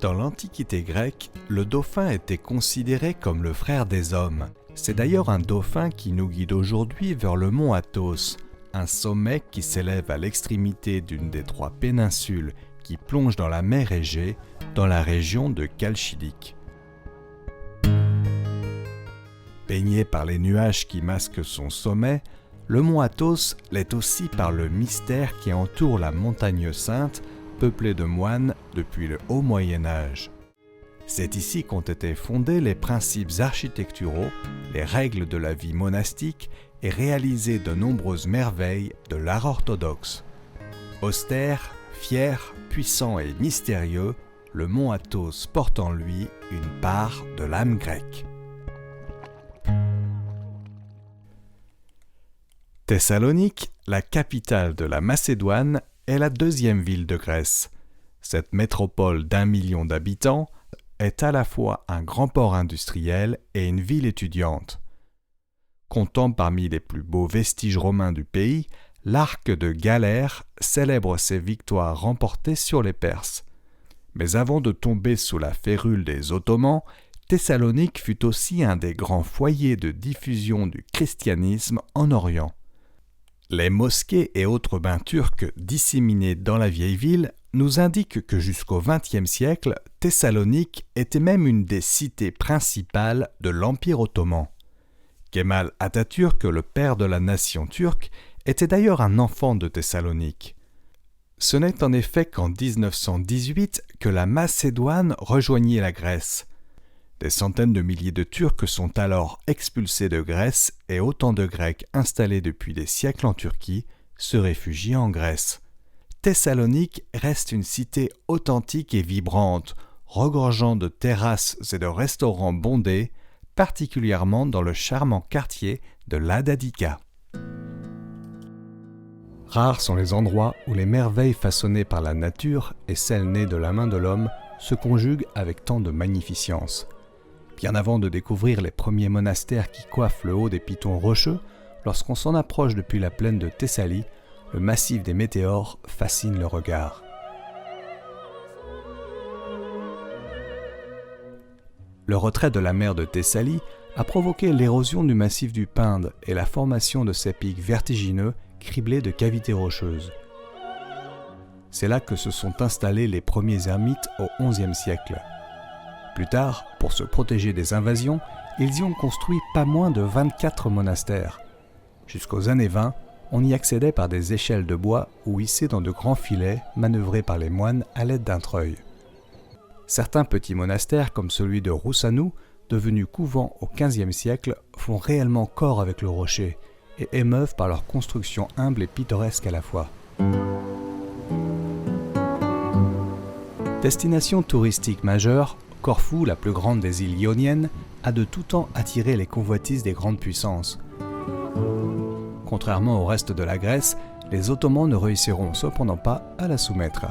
Dans l'Antiquité grecque, le dauphin était considéré comme le frère des hommes. C'est d'ailleurs un dauphin qui nous guide aujourd'hui vers le mont Athos, un sommet qui s'élève à l'extrémité d'une des 3 péninsules qui plongent dans la mer Égée, dans la région de Chalchidique. Baigné par les nuages qui masquent son sommet, le mont Athos l'est aussi par le mystère qui entoure la montagne sainte, peuplée de moines depuis le haut Moyen-Âge. C'est ici qu'ont été fondés les principes architecturaux, les règles de la vie monastique et réalisées de nombreuses merveilles de l'art orthodoxe. Austère, fier, puissant et mystérieux, le mont Athos porte en lui une part de l'âme grecque. Thessalonique, la capitale de la Macédoine, est la 2e ville de Grèce. Cette métropole d'1 million d'habitants est à la fois un grand port industriel et une ville étudiante. Comptant parmi les plus beaux vestiges romains du pays, l'arc de Galère célèbre ses victoires remportées sur les Perses. Mais avant de tomber sous la férule des Ottomans, Thessalonique fut aussi un des grands foyers de diffusion du christianisme en Orient. Les mosquées et autres bains turcs disséminés dans la vieille ville nous indiquent que jusqu'au XXe siècle, Thessalonique était même une des cités principales de l'Empire ottoman. Kemal Atatürk, le père de la nation turque, était d'ailleurs un enfant de Thessalonique. Ce n'est en effet qu'en 1918 que la Macédoine rejoignit la Grèce. Des centaines de milliers de Turcs sont alors expulsés de Grèce et autant de Grecs installés depuis des siècles en Turquie se réfugient en Grèce. Thessalonique reste une cité authentique et vibrante, regorgeant de terrasses et de restaurants bondés, particulièrement dans le charmant quartier de l'Adadika. Rares sont les endroits où les merveilles façonnées par la nature et celles nées de la main de l'homme se conjuguent avec tant de magnificence. Bien avant de découvrir les premiers monastères qui coiffent le haut des pitons rocheux, lorsqu'on s'en approche depuis la plaine de Thessalie, le massif des météores fascine le regard. Le retrait de la mer de Thessalie a provoqué l'érosion du massif du Pinde et la formation de ces pics vertigineux criblés de cavités rocheuses. C'est là que se sont installés les premiers ermites au XIe siècle. Plus tard, pour se protéger des invasions, ils y ont construit pas moins de 24 monastères. Jusqu'aux années 20, on y accédait par des échelles de bois ou hissées dans de grands filets manœuvrés par les moines à l'aide d'un treuil. Certains petits monastères, comme celui de Roussanou, devenu couvent au XVe siècle, font réellement corps avec le rocher et émeuvent par leur construction humble et pittoresque à la fois. Destination touristique majeure, Corfou, la plus grande des îles ioniennes, a de tout temps attiré les convoitises des grandes puissances. Contrairement au reste de la Grèce, les Ottomans ne réussiront cependant pas à la soumettre.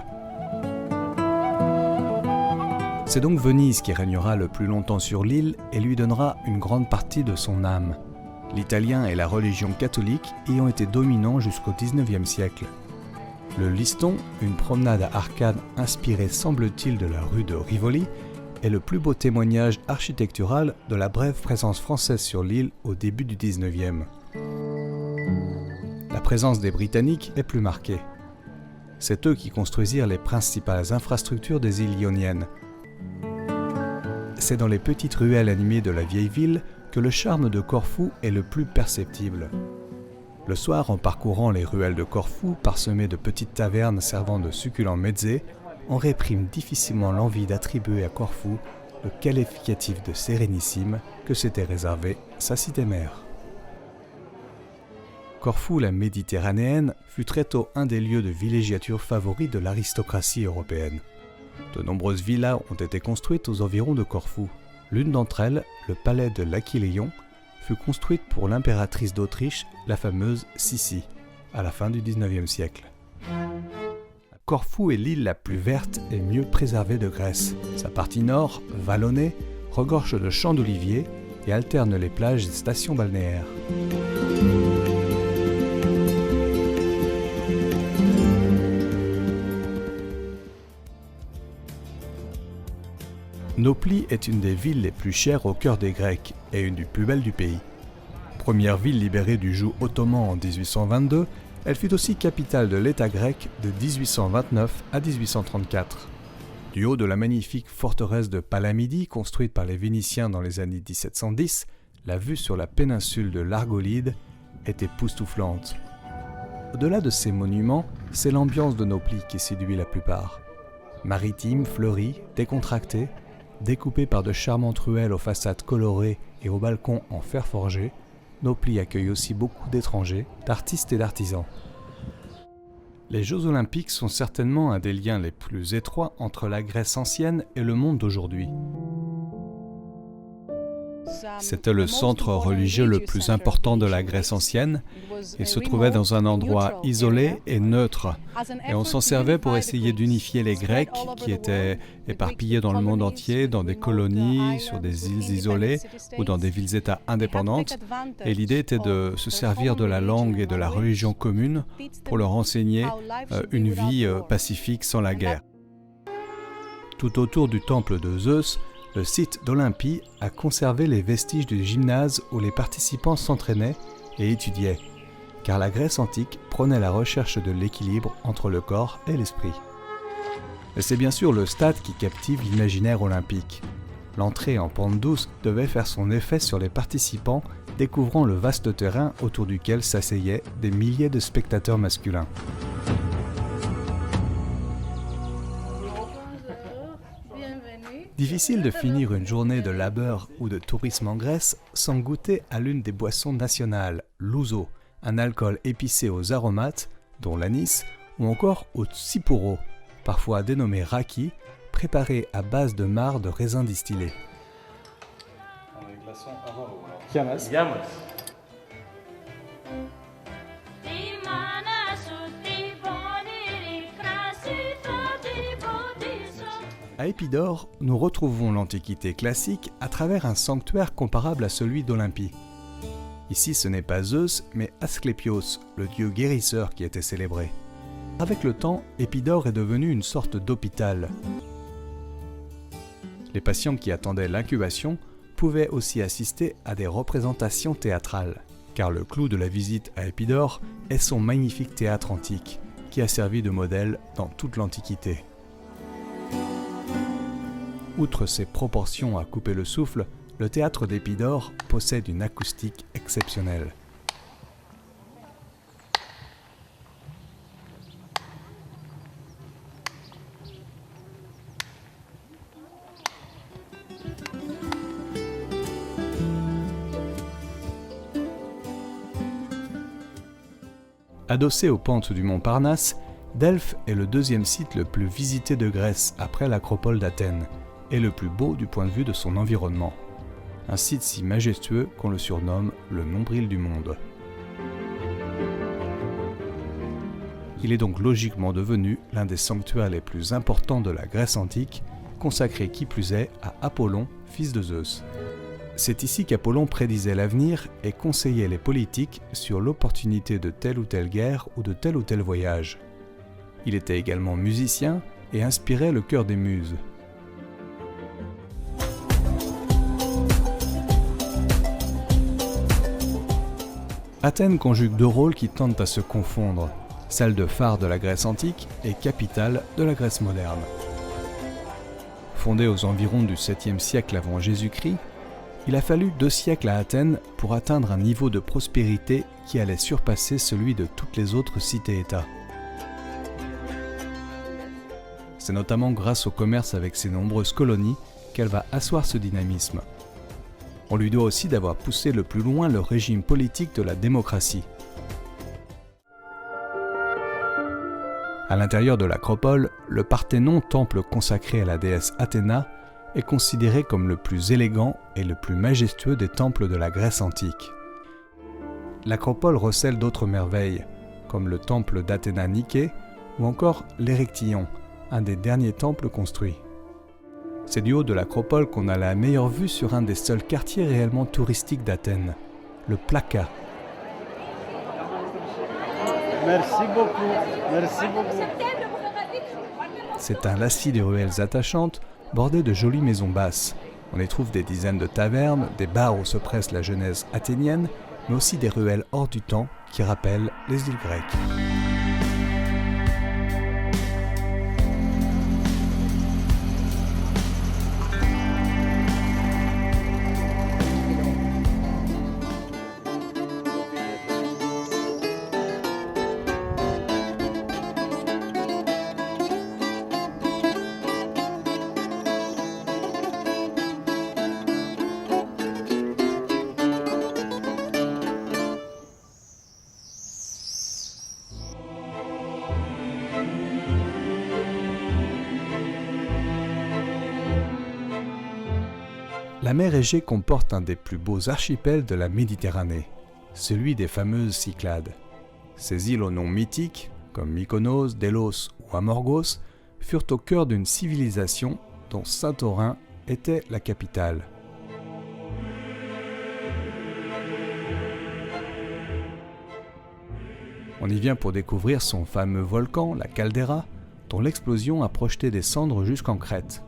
C'est donc Venise qui régnera le plus longtemps sur l'île et lui donnera une grande partie de son âme. L'italien et la religion catholique y ont été dominants jusqu'au XIXe siècle. Le Liston, une promenade à arcades inspirée semble-t-il de la rue de Rivoli, est le plus beau témoignage architectural de la brève présence française sur l'île au début du XIXe. La présence des Britanniques est plus marquée. C'est eux qui construisirent les principales infrastructures des îles ioniennes. C'est dans les petites ruelles animées de la vieille ville que le charme de Corfou est le plus perceptible. Le soir, en parcourant les ruelles de Corfou, parsemées de petites tavernes servant de succulents mezzés, on réprime difficilement l'envie d'attribuer à Corfou le qualificatif de sérénissime que s'était réservé sa cité-mère. Corfou, la méditerranéenne, fut très tôt un des lieux de villégiature favoris de l'aristocratie européenne. De nombreuses villas ont été construites aux environs de Corfou. L'une d'entre elles, le palais de l'Aquileion, fut construite pour l'impératrice d'Autriche, la fameuse Sissi, à la fin du XIXe siècle. Corfou est l'île la plus verte et mieux préservée de Grèce. Sa partie nord, vallonnée, regorge de champs d'oliviers et alterne les plages et stations balnéaires. Nauplie est une des villes les plus chères au cœur des Grecs et une des plus belles du pays. Première ville libérée du joug ottoman en 1822, elle fut aussi capitale de l'État grec de 1829 à 1834. Du haut de la magnifique forteresse de Palamidie, construite par les Vénitiens dans les années 1710, la vue sur la péninsule de l'Argolide est époustouflante. Au-delà de ces monuments, c'est l'ambiance de Nauplie qui séduit la plupart. Maritime, fleurie, décontractée, découpée par de charmantes ruelles aux façades colorées et aux balcons en fer forgé, Nauplie accueille aussi beaucoup d'étrangers, d'artistes et d'artisans. Les Jeux Olympiques sont certainement un des liens les plus étroits entre la Grèce ancienne et le monde d'aujourd'hui. C'était le centre religieux le plus important de la Grèce ancienne et se trouvait dans un endroit isolé et neutre. Et on s'en servait pour essayer d'unifier les Grecs qui étaient éparpillés dans le monde entier, dans des colonies, sur des îles isolées ou dans des villes-États indépendantes. Et l'idée était de se servir de la langue et de la religion commune pour leur enseigner une vie pacifique sans la guerre. Tout autour du temple de Zeus, le site d'Olympie a conservé les vestiges du gymnase où les participants s'entraînaient et étudiaient, car la Grèce antique prônait la recherche de l'équilibre entre le corps et l'esprit. Et c'est bien sûr le stade qui captive l'imaginaire olympique. L'entrée en pente douce devait faire son effet sur les participants, découvrant le vaste terrain autour duquel s'asseyaient des milliers de spectateurs masculins. Difficile de finir une journée de labeur ou de tourisme en Grèce sans goûter à l'une des boissons nationales, l'ouzo, un alcool épicé aux aromates, dont l'anis, ou encore au tsipouro, parfois dénommé raki, préparé à base de marc de raisin distillé. Yamas. À Épidore, nous retrouvons l'Antiquité classique à travers un sanctuaire comparable à celui d'Olympie. Ici, ce n'est pas Zeus, mais Asclépios, le dieu guérisseur qui était célébré. Avec le temps, Épidore est devenu une sorte d'hôpital. Les patients qui attendaient l'incubation pouvaient aussi assister à des représentations théâtrales, car le clou de la visite à Épidore est son magnifique théâtre antique, qui a servi de modèle dans toute l'Antiquité. Outre ses proportions à couper le souffle, le théâtre d'Épidore possède une acoustique exceptionnelle. Adossé aux pentes du mont Parnasse, Delphes est le deuxième site le plus visité de Grèce après l'acropole d'Athènes, et le plus beau du point de vue de son environnement. Un site si majestueux qu'on le surnomme le nombril du monde. Il est donc logiquement devenu l'un des sanctuaires les plus importants de la Grèce antique, consacré qui plus est à Apollon, fils de Zeus. C'est ici qu'Apollon prédisait l'avenir et conseillait les politiques sur l'opportunité de telle ou telle guerre ou de tel ou tel voyage. Il était également musicien et inspirait le cœur des muses. Athènes conjugue deux rôles qui tendent à se confondre, celle de phare de la Grèce antique et capitale de la Grèce moderne. Fondée aux environs du 7e siècle avant Jésus-Christ, il a fallu 2 siècles à Athènes pour atteindre un niveau de prospérité qui allait surpasser celui de toutes les autres cités-États. C'est notamment grâce au commerce avec ses nombreuses colonies qu'elle va asseoir ce dynamisme. On lui doit aussi d'avoir poussé le plus loin le régime politique de la démocratie. À l'intérieur de l'acropole, le Parthénon, temple consacré à la déesse Athéna, est considéré comme le plus élégant et le plus majestueux des temples de la Grèce antique. L'acropole recèle d'autres merveilles, comme le temple d'Athéna Niké ou encore l'Érectillon, un des derniers temples construits. C'est du haut de l'acropole qu'on a la meilleure vue sur un des seuls quartiers réellement touristiques d'Athènes, le Plaka. Merci beaucoup. Merci beaucoup. C'est un lacis de ruelles attachantes bordée de jolies maisons basses. On y trouve des dizaines de tavernes, des bars où se presse la jeunesse athénienne, mais aussi des ruelles hors du temps qui rappellent les îles grecques. La mer Égée comporte un des plus beaux archipels de la Méditerranée, celui des fameuses Cyclades. Ces îles aux noms mythiques, comme Mykonos, Délos ou Amorgos, furent au cœur d'une civilisation dont Santorin était la capitale. On y vient pour découvrir son fameux volcan, la caldeira, dont l'explosion a projeté des cendres jusqu'en Crète.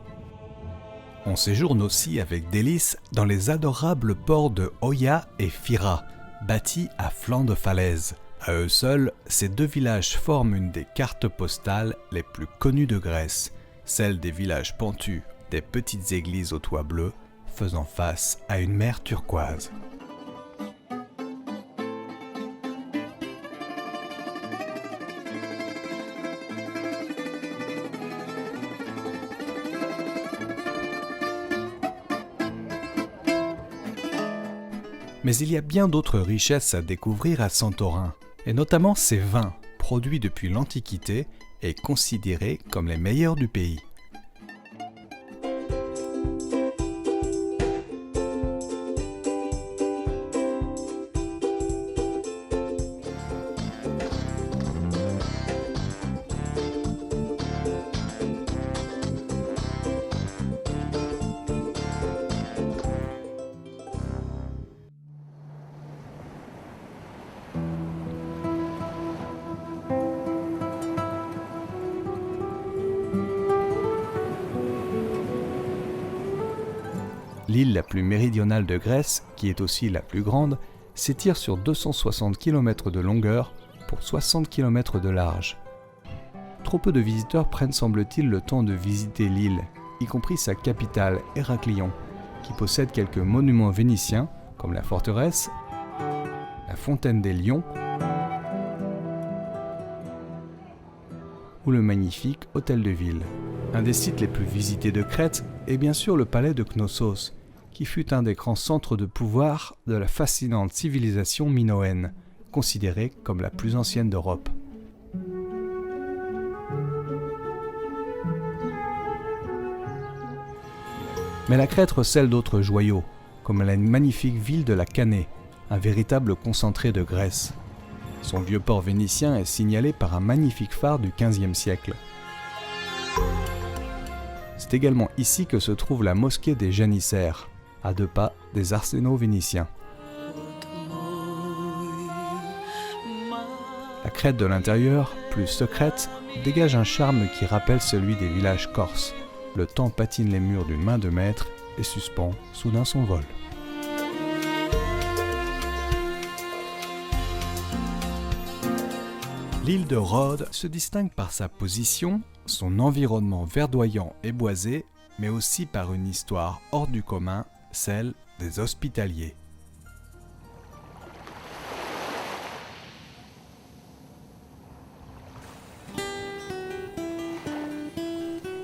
On séjourne aussi avec délice dans les adorables ports de Oia et Fyra, bâtis à flanc de falaise. À eux seuls, ces deux villages forment une des cartes postales les plus connues de Grèce, celle des villages pentus, des petites églises aux toits bleus, faisant face à une mer turquoise. Mais il y a bien d'autres richesses à découvrir à Santorin, et notamment ses vins, produits depuis l'Antiquité et considérés comme les meilleurs du pays. L'île la plus méridionale de Grèce, qui est aussi la plus grande, s'étire sur 260 km de longueur pour 60 km de large. Trop peu de visiteurs prennent semble-t-il le temps de visiter l'île, y compris sa capitale, Héraclion, qui possède quelques monuments vénitiens comme la forteresse, la fontaine des lions ou le magnifique hôtel de ville. Un des sites les plus visités de Crète est bien sûr le palais de Knossos, qui fut un des grands centres de pouvoir de la fascinante civilisation minoenne, considérée comme la plus ancienne d'Europe. Mais la Crète recèle d'autres joyaux, comme la magnifique ville de la Canée, un véritable concentré de Grèce. Son vieux port vénitien est signalé par un magnifique phare du XVe siècle. C'est également ici que se trouve la mosquée des Janissaires, à 2 pas des arsénaux vénitiens. La Crète de l'intérieur, plus secrète, dégage un charme qui rappelle celui des villages corses. Le temps patine les murs d'une main de maître et suspend soudain son vol. L'île de Rhodes se distingue par sa position, son environnement verdoyant et boisé, mais aussi par une histoire hors du commun, celle des Hospitaliers.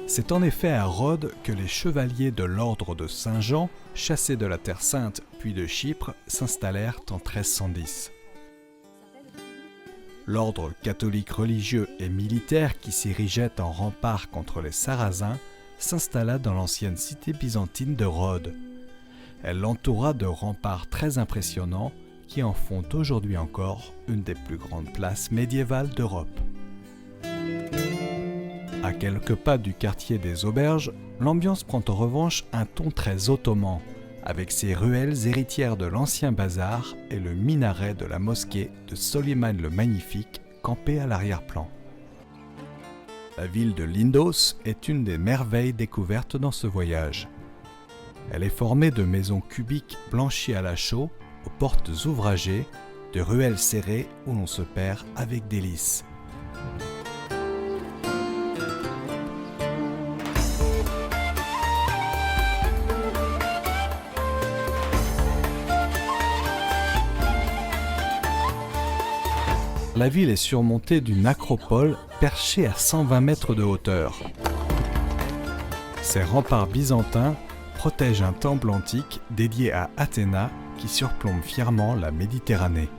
C'est en effet à Rhodes que les chevaliers de l'ordre de Saint-Jean, chassés de la Terre Sainte puis de Chypre, s'installèrent en 1310. L'ordre catholique religieux et militaire qui s'érigeait en rempart contre les Sarrasins s'installa dans l'ancienne cité byzantine de Rhodes. Elle l'entoura de remparts très impressionnants qui en font aujourd'hui encore une des plus grandes places médiévales d'Europe. À quelques pas du quartier des Auberges, l'ambiance prend en revanche un ton très ottoman, avec ses ruelles héritières de l'ancien bazar et le minaret de la mosquée de Soliman le Magnifique campé à l'arrière-plan. La ville de Lindos est une des merveilles découvertes dans ce voyage. Elle est formée de maisons cubiques blanchies à la chaux, aux portes ouvragées, de ruelles serrées où l'on se perd avec délices. La ville est surmontée d'une acropole perchée à 120 mètres de hauteur. Ses remparts byzantins protègent un temple antique dédié à Athéna qui surplombe fièrement la Méditerranée.